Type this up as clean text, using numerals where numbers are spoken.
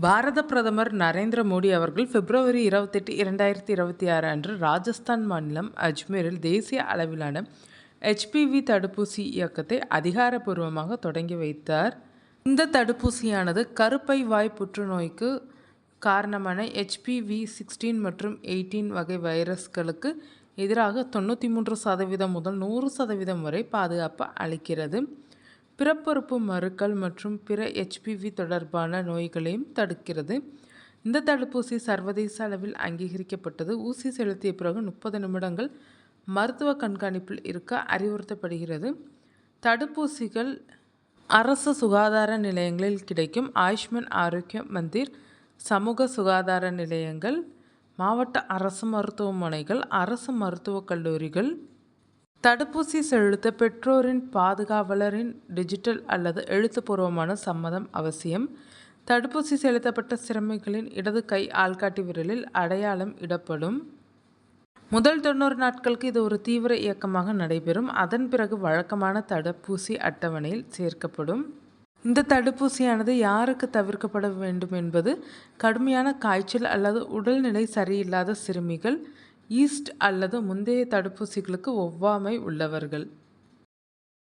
பாரத பிரதமர் நரேந்திர மோடி அவர்கள் பிப்ரவரி 28, 2026 அன்று ராஜஸ்தான் மாநிலம் அஜ்மீரில் தேசிய அளவிலான HPV தடுப்பூசி இயக்கத்தை அதிகாரப்பூர்வமாக தொடங்கி வைத்தார். இந்த தடுப்பூசியானது கருப்பை வாய் புற்றுநோய்க்கு காரணமான HPV-16 மற்றும் 18 வகை வைரஸ்களுக்கு எதிராக 93% முதல் 100% வரை பாதுகாப்பு அளிக்கிறது. பிறப்புறுப்பு மறுக்கள் மற்றும் பிற HPV தொடர்பான நோய்களையும் தடுக்கிறது. இந்த தடுப்பூசி சர்வதேச அளவில் அங்கீகரிக்கப்பட்டது. ஊசி செலுத்திய பிறகு 30 நிமிடங்கள் மருத்துவ கண்காணிப்பில் இருக்க அறிவுறுத்தப்படுகிறது. தடுப்பூசிகள் அரசு சுகாதார நிலையங்களில் கிடைக்கும். ஆயுஷ்மான் ஆரோக்கிய மந்திர், சமூக சுகாதார நிலையங்கள், மாவட்ட அரசு மருத்துவமனைகள், அரசு மருத்துவக் கல்லூரிகள். தடுப்பூசி செலுத்த பெற்றோரின் பாதுகாவலரின் டிஜிட்டல் அல்லது எழுத்துப்பூர்வமான சம்மதம் அவசியம். தடுப்பூசி செலுத்தப்பட்ட சிறுமிகளின் இடது கை ஆள்காட்டி விரலில் அடையாளம் இடப்படும். முதல் 90 நாட்களுக்கு இது ஒரு தீவிர இயக்கமாக நடைபெறும். அதன் பிறகு வழக்கமான தடுப்பூசி அட்டவணையில் சேர்க்கப்படும். இந்த தடுப்பூசியானது யாருக்கு தவிர்க்கப்பட வேண்டும் என்பது கடுமையான காய்ச்சல் அல்லது உடல்நிலை சரியில்லாத சிறுமிகள், ஈஸ்ட் அல்லது முந்தைய தடுப்பூசிகளுக்கு ஒவ்வாமை உள்ளவர்கள்.